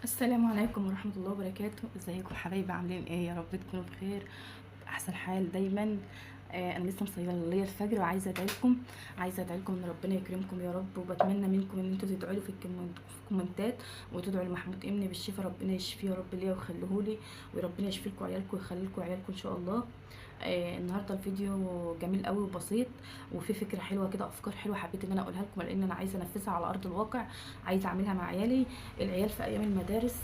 السلام عليكم ورحمة الله وبركاته. ازيكم حبايبي؟ عاملين ايه؟ يا رب تكونوا بخير، احسن حال دايما. انا لسه مصيله ليا الفجر وعايزه ادعيلكم، عايزه ادعيلكم ان ربنا يكرمكم يا رب، وبتمنى منكم ان انتوا تدعوا لي في الكومنتات، وتدعوا لمحمود ابني بالشفاء، ربنا يشفيه يا رب ليا ويخليهولي، وربنا يشفي لكم عيالكم ويخلي لكم عيالكم ان شاء الله. النهارده الفيديو جميل قوي وبسيط، وفي فكره حلوه كده، افكار حلوه حبيت ان انا اقولها لكم، لان انا عايزه انفذها على ارض الواقع، عايزه اعملها مع عيالي. العيال في ايام المدارس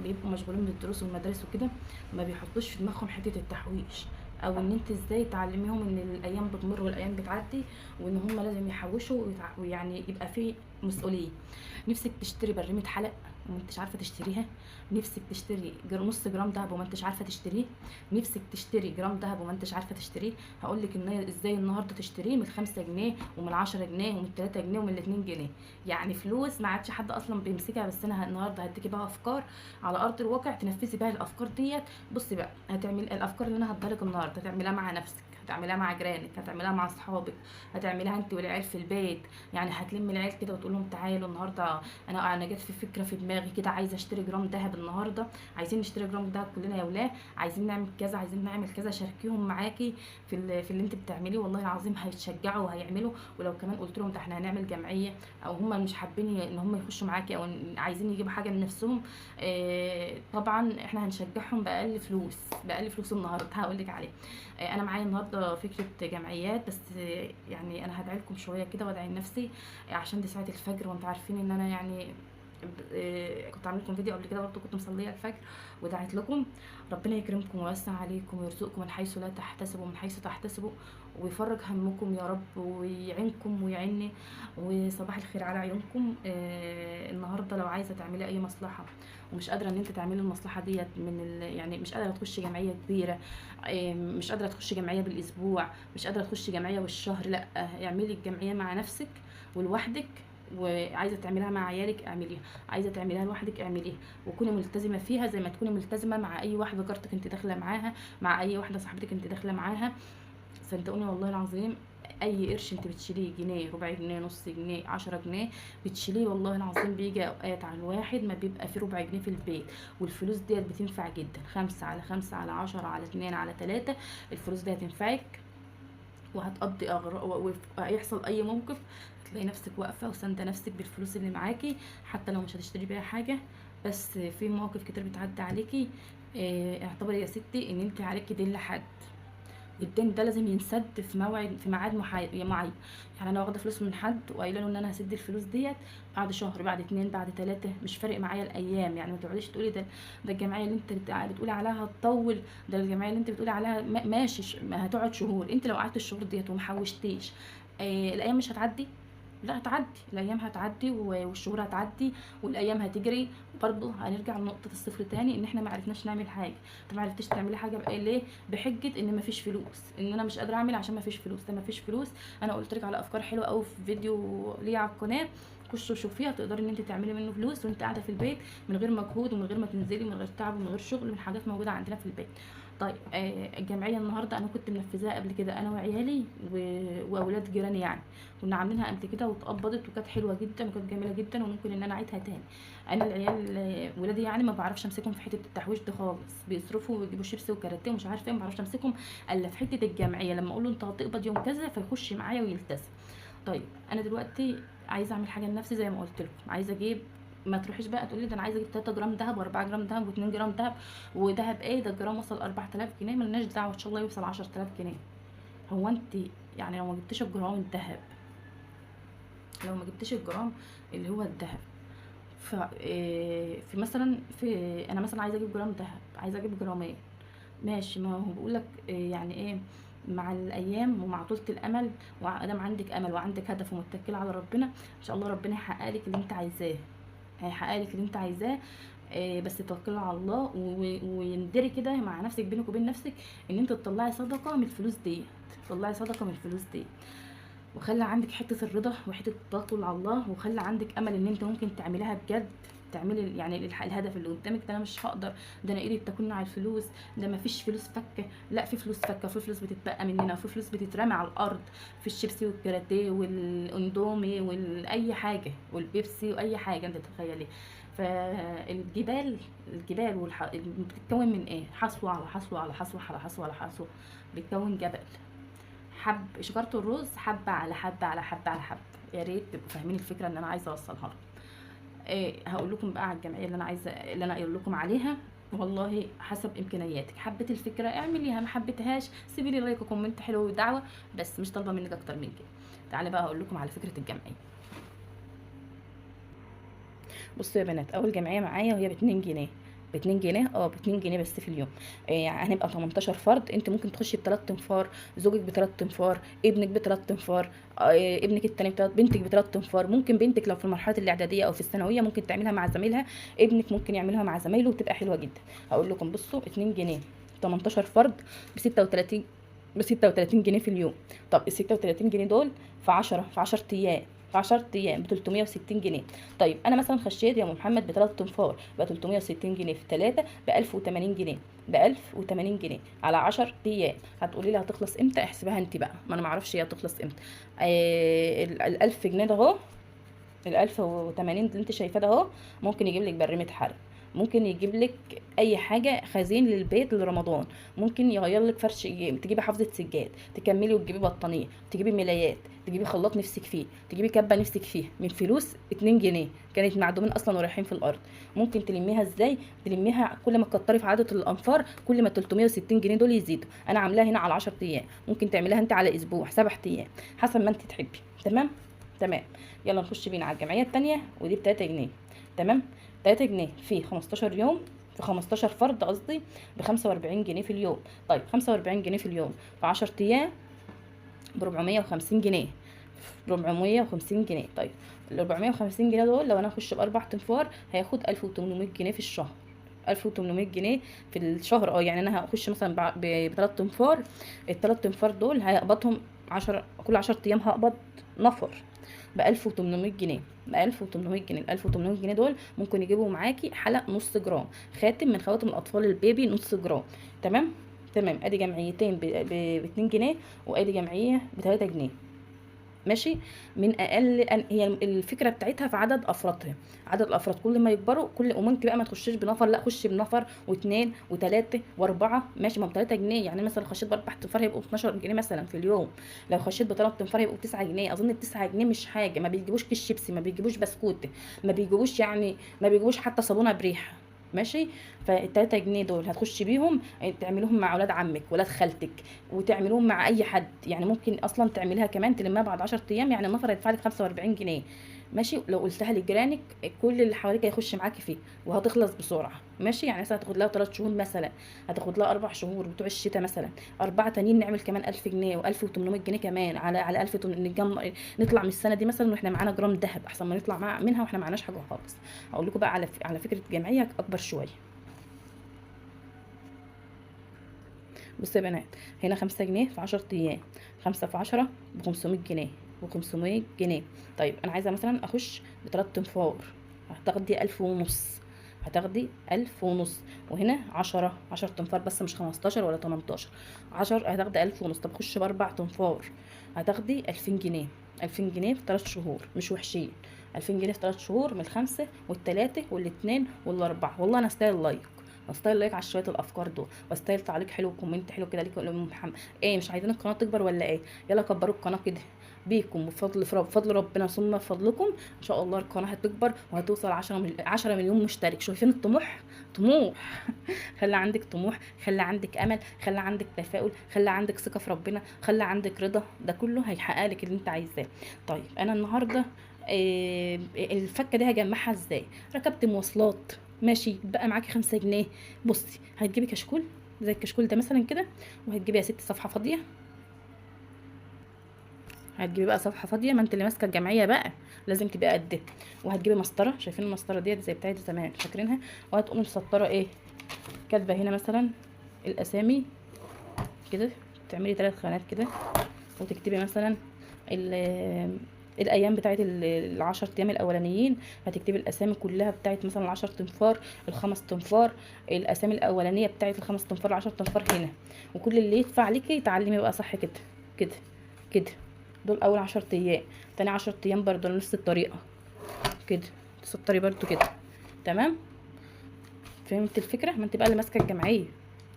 بيبقوا مشغولين بالدروس والمدارس وكده، ما بيحطوش في دماغهم حته التحويش، او ان انت ازاي تعلميهم ان الايام بتمر والايام بتعدي، وان هم لازم يحوشوا ويعني يبقى في مسؤوليه. نفسك تشتري برمية حلق وما انتش عارفه تشتريها؟ نفسك تشتري نص جرام دهب وما انتش عارفه تشتريه؟ نفسك تشتري جرام دهب وما انتش عارفه تشتريه؟ هقول لك ان ازاي النهارده تشتريه من 5 جنيه ومن 10 جنيه ومن 3 جنيه ومن 2 جنيه. يعني فلوس ما عادش حد اصلا بيمسكها، بس انا النهارده هديكي بقى افكار على ارض الواقع تنفذي بيها الافكار ديت. بصي بقى، هتعمل الافكار اللي انا هديها لك النهارده هتعملها مع نفسك، هتعملها مع جيرانك، هتعملها مع اصحابك، هتعملها انت والعيال في البيت. يعني هتلم العيال كده وتقول لهم تعالوا النهارده، انا جت في فكره في دماغي كده، عايزه اشتري جرام دهب النهارده، عايزين نشتري جرام دهب كلنا يا ولاد، عايزين نعمل كذا، عايزين نعمل كذا. شاركيهم معاكي في اللي انت بتعمليه، والله العظيم هيتشجعوا وهيعملوا. ولو كمان قلت لهم ده احنا هنعمل جمعيه، او هم مش حابين ان هم يخشوا معاكي، او عايزين يجيبوا حاجه لنفسهم، طبعا احنا هنشجعهم باقل فلوس، باقل فلوس النهارده هقول لك عليه. انا معايا النهارده فكره جمعيات، بس يعني انا هدعي لكم شويه كده وادعي لنفسي، عشان دي ساعه الفجر، وانتوا عارفين ان انا يعني كنت عامل لكم فيديو قبل كده برضه، كنت مصليه الفجر ودعيت لكم. ربنا يكرمكم ويوسع عليكم ويرزقكم من حيث لا تحتسبوا ومن حيث تحتسبوا، ويفرج همكم يا رب، ويعينكم ويعني. وصباح الخير على عيونكم. النهارده لو عايزه تعملي اي مصلحه ومش قادره ان انت تعملي المصلحه ديت يعني مش قادره تخشي جمعيه كبيره، مش قادره تخشي جمعيه بالاسبوع، مش قادره تخشي جمعيه بالشهر، لا، اعملي الجمعيه مع نفسك ولوحدك. وعايزه تعمليها مع عيالك اعمليها، عايزه تعمليها لوحدك اعمليها، وكوني ملتزمه فيها زي ما تكوني ملتزمه مع اي واحده جارتك انت داخله معاها، مع اي واحده صاحبتك انت داخله معاها. صدقوني والله العظيم، اي قرش انت بتشيليه، جنيه، ربع جنيه، نص جنيه، 10 جنيه بتشيليه، والله العظيم بيجي اوقات على الواحد ما بيبقى فيه ربع جنيه في البيت، والفلوس ديت بتنفع جدا. 5 على 5 على 10 على 2 على 3، الفلوس دي هتنفعك، وهتقضي وهيحصل اي موقف هتلاقي نفسك واقفه وساندة نفسك بالفلوس اللي معاكي، حتى لو مش هتشتري بيها حاجه، بس في مواقف كتير بتعدي عليكي. اعتبري يا ستي ان انت عليكي دين لحد، الدين ده لازم ينسد في موعد، في ميعاد معين. يعني انا واخده فلوس من حد وقايله له ان انا هسد الفلوس ديت بعد شهر، بعد 2، بعد 3، مش فارق معايا الايام. يعني ما تقعديش تقولي ده الجمعيه اللي انت بتقولي عليها هتطول، ده الجمعيه اللي انت بتقولي عليها ماشي، ما هتقعد شهور. انت لو قعدت الشهور ديت ومحوشتيش، الايام مش هتعدي؟ لا هتعدي، الايام هتعدي والشهور هتعدي والايام هتجري، برضه هنرجع لنقطه الصفر تاني، ان احنا ما عرفناش نعمل حاجه. انت ما عرفتيش تعملي حاجه بقى ليه؟ بحجه ان مفيش فلوس، ان انا مش قادره اعمل عشان مفيش فلوس. ده مفيش فلوس، انا قلت لك على افكار حلوه قوي في فيديو ليا على القناه، خشوا شوفيها، تقدري ان انت تعملي منه فلوس وانت قاعده في البيت، من غير مجهود ومن غير ما تنزلي، من غير تعب ومن غير شغل، من حاجات موجوده عندنا في البيت. طيب، الجمعيه النهارده انا كنت منفذاها قبل كده انا وعيالي واولاد جيراني يعني، كنا عاملينها قبل كده واتقبضت، وكانت حلوه جدا وكانت جميله جدا، وممكن ان انا اعيدها تاني. انا العيال ولادي يعني ما بعرفش امسكهم في حته التحويش ده خالص، بيصرفوا ويجيبوا شيبسي وكاراتيه ومش عارفه ايه، ما بعرفش امسكهم الا في حته الجمعيه، لما اقول له انت هتقبض يوم كذا فيخش معايا ويلتزم. طيب، انا دلوقتي عايزه اعمل حاجه لنفسي زي ما قلت لكم، عايزه اجيب، ما تروحيش بقى تقولي ده انا عايزه اجيب 3 جرام دهب و4 جرام دهب و2 جرام دهب، ودهب ايه ده الجرام وصل 4000 جنيه، ملناش دعوه، ان شاء الله يوصل 10000 جنيه. هو انت يعني لو ما جبتيش الجرام الدهب، لو ما جبتيش الجرام اللي هو الذهب، ف في مثلا، انا مثلا عايزه اجيب جرام ذهب، عايزه اجيب جرامين، ماشي، ما هو بيقول لك يعني ايه، مع الايام ومع طولة الامل، وادام عندك امل وعندك هدف ومتكله على ربنا، ان شاء الله ربنا يحقق لك اللي انت عايزاه، هيحقق لك اللي انت عايزاه. بس توكلي على الله ويندري كده مع نفسك، بينك وبين نفسك، ان انت تطلعي صدقه من الفلوس دي، تطلعي صدقه من الفلوس دي، وخلي عندك حته الرضا وحته التوكل على الله، وخلي عندك امل ان انت ممكن تعمليها بجد. تعملي يعني الهدف اللي قدامك ده. انا مش هقدر، ده انا ايدي بتاكلني على الفلوس، ده ما فيش فلوس فكه. لا، في فلوس فكه، في فلوس بتتبقى مننا، وفي فلوس بتترمي على الارض، في الشيبسي والكاراتيه والاندومي واي حاجه والبيبسي واي حاجه انت تتخيلي. الجبال بتتكون من ايه؟ حصوه على حصوه على حصوه على حصوه على حصوه، بتكون جبل. شجره الرز حبه على حبه على حبه على حبه. يا ريت تبقوا فاهمين الفكره اللي انا عايزه اوصلها لكم. إيه، هقول لكم بقى على الجمعيه اللي انا عايزه، اللي انا قايل لكم عليها. والله حسب امكانياتك، حبيت الفكره اعمليها، ما حبيتهاش سيبي لي لايك وكومنت حلو ودعوه، بس مش طالبه منك اكتر من كده. تعالى بقى هقول لكم على فكره الجمعيه. بصوا يا بنات، اول جمعيه معايا وهي ب2 جنيه. ب2 جنيه، ب2 جنيه بس في اليوم. هنبقى 18 فرد. انت ممكن تخشي ب3 تنفار، زوجك ب3 تنفار، ابنك ب3 تنفار، ابنك التاني بنتك ب3 تنفار. ممكن بنتك لو في المرحله الاعداديه او في الثانويه ممكن تعملها مع زميلها، ابنك ممكن يعملها مع زمايله وتبقى حلوه جدا. هقول لكم بصوا، 2 جنيه 18 فرد ب 36، ب 36 جنيه في اليوم. طب ال 36 جنيه دول في 10 ايام، في 10 ايام ب 360 جنيه. طيب انا مثلا خشيت يا ام محمد ب3 تنفار، ب 360 جنيه في 3 ب 1080 جنيه، ب 1080 جنيه على 10 ايام. هتقولي لي هتخلص امتى؟ احسبها انت بقى، ما انا ما اعرفش هي هتخلص امتى. ال 1000 جنيه ده اهو، ال 1080 اللي انت شايفاه ده اهو، ممكن يجيب لك برمة حرق، ممكن يجيب لك اي حاجه خزين للبيت لرمضان، ممكن يغير لك فرش، تجيبي حافظه سجاد، تكملي وتجيبي بطانيه، تجيبي ملايات، تجيبي خلاط نفسك فيه، تجيبي كبه نفسك فيها من فلوس 2 جنيه كانت معدومين اصلا ورايحين في الارض. ممكن تلميها ازاي؟ تلميها كل ما تكتري في عدد الانفار كل ما 360 جنيه دول يزيدوا. انا عاملاها هنا على 10 ايام، ممكن تعمليها انت على اسبوع 7 ايام حسب ما انت تحبي. تمام تمام. يلا نخش بينا على الجمعيه التانية، ودي ب3 جنيه. تمام. 3 جنيه في 15 يوم، في 15 فرد قصدي، ب 45 جنيه في اليوم. طيب 45 جنيه في اليوم في 10 ايام ب 450 جنيه، 450 جنيه. طيب ال 450 جنيه دول لو انا اخش ب4 تنفار هياخد 1800 جنيه في الشهر، 1800 جنيه في الشهر. يعني انا هخش مثلا ب3 تنفار، ال3 تنفار دول هيقبضهم 10، كل 10 ايام هقبض نفر ب 1800 جنيه، ب 1800 جنيه. ال 1800 جنيه دول ممكن يجيبوا معاكي حلق نص جرام، خاتم من خواتم الاطفال البيبي نص جرام. تمام تمام. ادي جمعيتين ب 2 جنيه، وادي جمعيه ب3 جنيه. ماشي. من هي الفكره بتاعتها في عدد افرادها، عدد الافراد كل ما يكبروا كل، وممكن بقى ما تخشيش بنفر، لا خشي بنفر واثنين وثلاثه واربعه. ماشي، ما ب 3 جنيه. يعني مثلا خشيت ب4 تنفار هيبقوا 12 جنيه مثلا في اليوم، لو خشيت ب3 تنفار هيبقوا 9 جنيه. اظن ال9 جنيه مش حاجه، ما بيجيبوش كيس شيبسي، ما بيجيبوش بسكوت، ما بيجيبوش يعني، ما بيجيبوش حتى صابونه بريحه. ماشي. فال3 جنيه دول هتخشي بيهم تعملوهم مع اولاد عمك ولاد خالتك، وتعملوهم مع اي حد. يعني ممكن اصلا تعمليها كمان تلمها بعد 10 ايام، يعني النفر هيدفع لك 45 جنيه. ماشي. لو قلتها لجيرانك كل اللي حواليك هيخش معاكي فيه وهتخلص بسرعه. ماشي. يعني مثلا هتاخد لها 3 شهور مثلا، هتاخد لها 4 شهور بتوع الشتاء مثلا، 4 تانيين نعمل كمان 1000 جنيه و1800 جنيه كمان على 1000 نجمع، نطلع من السنه دي مثلا واحنا معانا جرام ذهب احسن ما نطلع منها واحنا معناش حاجه خالص. هقول لكم بقى على فكره جمعيه اكبر شويه. بصوا يا بنات، هنا 5 جنيه في 10 ايام، 5 في 10 ب500 جنيه، ب500 جنيه. طيب انا عايزه مثلا اخش ب3 تنفار، هتاخدي 1500، هتاخدي 1500. وهنا 10 تنفار بس مش 15 ولا 18، 10 هتاخدي 1500. طب خش ب4 تنفار هتاخدي 2000 جنيه، 2000 جنيه في 3 شهور مش وحشين. 2000 جنيه في 3 شهور من الخمسة والتلاتة والاتنين والاربعة. والله انا استاهل لايك، واستاهل لايك على شويه الافكار دول، واستاهل تعليق حلو وكومنت حلو كده ليكم يا ام محمد. ايه مش عايزين القناه تكبر ولا ايه؟ يلا كبروا القناه كده بيكم، بفضل ربنا ثم بفضلكم ان شاء الله القناه هتكبر وهتوصل 10 مليون مشترك. شايفين الطموح؟ طموح. خلي عندك طموح، خلي عندك امل، خلي عندك تفاؤل، خلي عندك ثقه في ربنا، خلي عندك رضا، ده كله هيحقق لك اللي انت عايزاه. طيب انا النهارده الفكه دي هجمعها ازاي؟ ركبت مواصلات، ماشي بقى معاكي 5 جنيه. بصي هتجيبي كشكول زي الكشكول ده مثلا كده، وهتجيبي يا ستي صفحه فاضيه، هتجيبي بقى صفحه فاضيه، ما انت اللي ماسكه الجمعيه بقى لازم تبقى قدها. وهتجيبي مسطره، شايفين المسطره ديت زي بتاعت زمان فاكرينها، وهتقومي مسطره ايه، كاتبه هنا مثلا الاسامي كده، تعملي 3 خانات كده، وتكتبي مثلا الايام بتاعت ال10 ايام الاولانيين هتكتبي الاسامي كلها بتاعت مثلا ال10 تنفار، الخمس تنفار، الاسامي الاولانيه بتاعت الخمس تنفار، ال10 تنفار هنا. وكل اللي يدفع عليكي تعلمي بقى صح كده كده كده. دول اول 10 ايام. تاني 10 ايام برضو نفس الطريقه كده، تسطري برضو كده. تمام. فهمت الفكره؟ ما انت بقى اللي ماسكه الجمعيه.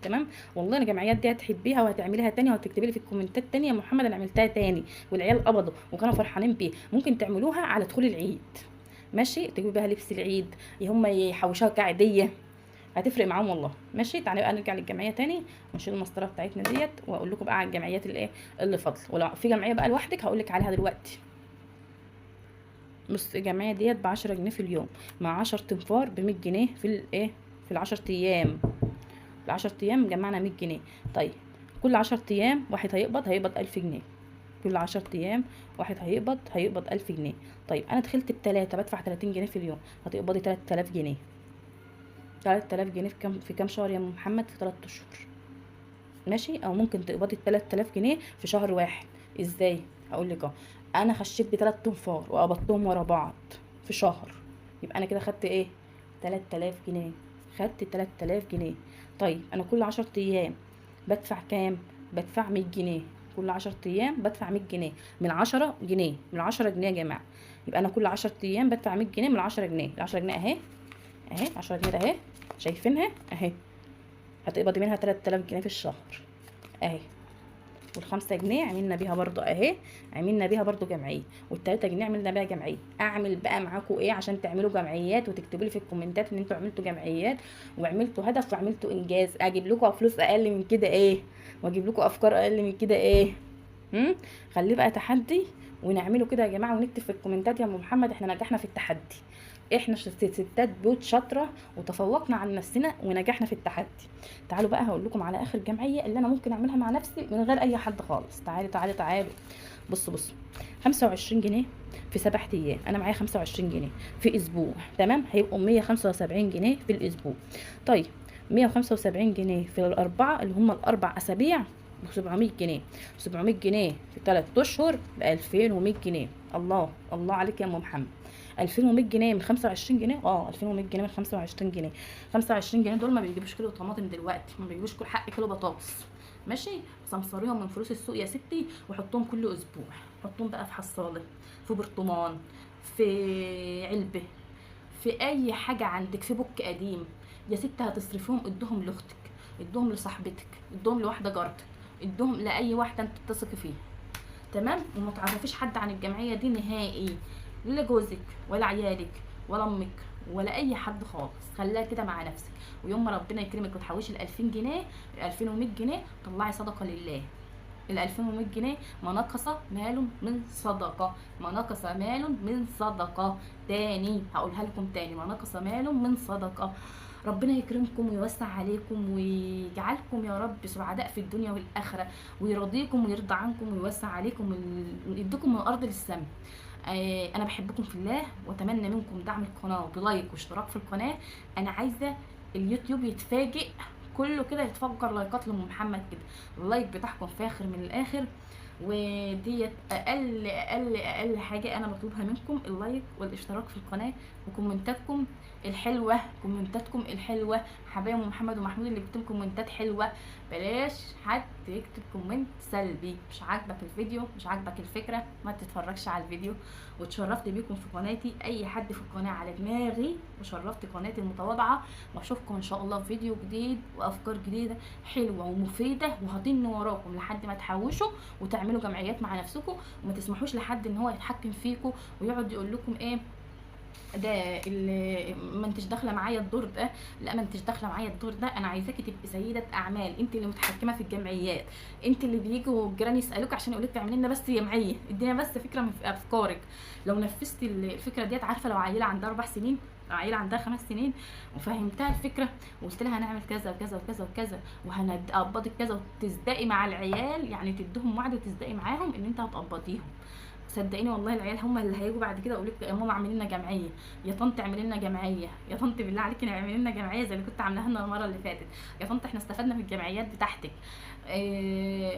تمام. والله الجمعيات دي هتحبيها وهتعمليها تاني وهتكتبي لي في الكومنتات تاني يا محمد انا عملتها تاني والعيال قبضوا وكانوا فرحانين بيها. ممكن تعملوها على دخول العيد، ماشي، تجيبوا بيها لبس العيد، هم يحوشوها كعيديه، هتفرق معاهم والله. ماشي. تعالى بقى نرجع للجمعيه تاني ونشيل المسطره بتاعتنا ديت واقول لكم بقى على الجمعيات اللي ايه اللي فاضله. ولو في جمعيه بقى لوحدك هقول لك عليها دلوقتي. بص الجمعيه ديت ب10 جنيه في اليوم، مع 10 تنفار ب100 جنيه في الايه في ال10 ايام. ال10 ايام جمعنا 100 جنيه. طيب كل 10 ايام واحد هيقبض 1000 جنيه. كل 10 ايام واحد هيقبض 1000 جنيه. طيب انا دخلت ب3 بدفع 30 جنيه في اليوم، هتقبضي 3000 جنيه. 3000 جنيه في كام شهر يا محمد؟ في 3 اشهر. ماشي. او ممكن تقبضي 3000 جنيه في شهر واحد. ازاي؟ هقول لك اهو. انا خشيت ب3 تنفار وقبضتهم ورا بعض في شهر، يبقى انا كده خدت ايه؟ 3000 جنيه. خدت 3000 جنيه. طيب انا كل 10 ايام بدفع كام؟ بدفع 100 جنيه. كل 10 ايام بدفع 100 جنيه من 10 جنيه، من 10 جنيه يا جماعه. يبقى انا كل 10 ايام بدفع 100 جنيه من 10 جنيه. ال 10 جنيه اهي، اهي 10 جنيه ده اهي، شايفينها اهي. هتقبضي منها 3000 جنيه في الشهر اهي. وال5 جنيه عملنا بيها برضو اهي، عملنا بيها برضو جمعيه. وال3 جنيه عملنا بيها جمعيه. اعمل بقى معاكم ايه عشان تعملوا جمعيات وتكتبوا لي في الكومنتات ان انتوا عملتوا جمعيات وعملتوا هدف وعملتوا انجاز؟ اجيب لكم فلوس اقل من كده ايه؟ واجيب لكم افكار اقل من كده ايه؟ خليه بقى تحدي ونعمله كده يا جماعه، ونكتب في الكومنتات يا ام محمد احنا نجحنا في التحدي، احنا ستات بيوت شاطره وتفوقنا عن نفسنا ونجحنا في التحدي. تعالوا بقى هقول لكم على اخر جمعيه اللي انا ممكن اعملها مع نفسي من غير اي حد خالص. تعالوا. بصوا 25 جنيه في 7 ايام. انا معايا 25 جنيه في اسبوع، تمام، هيبقوا 175 جنيه في الاسبوع. طيب 175 جنيه في الاربعه اللي هم الاربع اسابيع ب 700 جنيه. 700 جنيه في 3 اشهر ب 2100 جنيه. الله الله عليك يا ام محمد. 2100 جنيه من 25 جنيه. 2100 جنيه من 25 جنيه. 25 جنيه دول ما بيجيبوش كيلو طماطم دلوقتي، ما بيجيبوش كل حق كيلو بطاطس. ماشي. سمسريهم من فلوس السوق يا ستي وحطهم كل اسبوع. حطهم بقى في حصاله، في برطمان، في علبه، في اي حاجه عندك، في بوك قديم يا ستي هتصرفيهم. ادوهم لاختك، ادوهم لصاحبتك، ادوهم لواحده جارتك، ادوهم لاي واحده انت بتثقي فيها. تمام. وما تعرفيش حد عن الجمعيه دي نهائي، لا جوزك ولا عيالك ولا امك ولا اي حد خالص. خليها كده مع نفسك. ويوم ما ربنا يكرمك وتحوشي ال 2000 جنيه، ال 2100 جنيه طلعي صدقه لله. ال 2100 جنيه ما نقص مال من صدقه، ما نقص مال من صدقه. تاني هقولها لكم تاني، ما نقص مال من صدقه. ربنا يكرمكم ويوسع عليكم ويجعلكم يا رب سعداء في الدنيا والاخره، ويرضيكم ويرضى عنكم ويوسع عليكم ويديكم من الارض للسماء. انا بحبكم في الله واتمنى منكم دعم القناه بلايك واشتراك في القناه. انا عايزه اليوتيوب يتفاجئ كله كده، يتفجر لايكات لام محمد كده. اللايك بتاعكم فاخر من الاخر، وديت اقل حاجه انا بطلبها منكم، اللايك والاشتراك في القناه وكومنتاتكم الحلوه. كومنتاتكم الحلوه حبايب محمد ومحمود اللي بيكتبوا كومنتات حلوه. بلاش حد يكتب كومنت سلبي. مش عاجبك الفيديو، مش عاجبك الفكره، ما تتفرجش على الفيديو. واتشرفت بيكم في قناتي، اي حد في القناه على دماغي، وشرفت قناتي المتواضعه. واشوفكم ان شاء الله في فيديو جديد وافكار جديده حلوه ومفيده، وهطن وراكم لحد ما تحوشوا وتعملوا جمعيات مع نفسكم. وما تسمحوش لحد ان هو يتحكم فيكم ويقعد يقول لكم ايه ده اللي ما انتش داخله معايا الدور ده، لا ما انتش داخله معايا الدور ده. انا عايزاكي تبقي سيده اعمال، انت اللي متحكمه في الجمعيات، انت اللي بيجوا الجيران يسالوك عشان يقولك تعملي لنا بس جمعيه، ادينا بس فكره من افكارك. لو نفذتي الفكره ديت، عارفه لو عيله عندها 4 سنين، لو عيله عندها 5 سنين وفهمتها الفكره وقلت لها هنعمل كذا وكذا وكذا وكذا وهنقبضك كذا، وتسدقي مع العيال، يعني تديهم وعد وتسدقي معاهم ان انت هتقبضيهم. صدقيني والله العيال هم اللي هيجوا بعد كده يقولوا لك يا ماما اعملي لنا جمعيه، يا طنط اعملي لنا جمعيه، يا طنط بالله عليكي اعملي لنا جمعيه زي اللي كنت عاملاها لنا المره اللي فاتت، يا طنط احنا استفدنا من الجمعيات بتاعتك،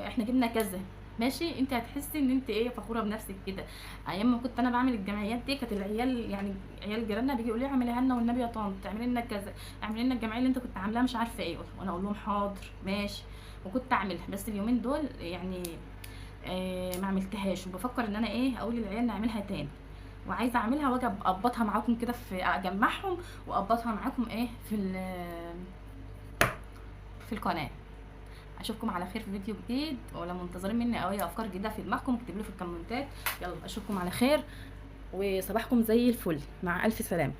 احنا جبنا كذا. ماشي، انت هتحسي ان انت ايه فخوره بنفسك كده. ايام ما كنت انا بعمل الجمعيات دي كانت العيال يعني عيال جيراننا بيجي يقولوا لي اعمليها لنا والنبي يا طنط، اعملي لنا كذا، اعملي لنا الجمعيه اللي انت كنت عاملاها مش عارفه ايه، وانا اقول لهم حاضر ماشي، وكنت اعملها. بس اليومين دول يعني ما عملتهاش، وبفكر ان انا ايه اقول للعيال نعملها تاني، وعايزه اعملها واجي اقبطها معاكم كده، في اجمعهم واقبطها معاكم ايه في القناه. اشوفكم على خير في فيديو جديد، ولو منتظرين مني اي افكار جديده في دماغكم اكتبوا لي في الكومنتات. يلا اشوفكم على خير، وصباحكم زي الفل، مع الف سلامه.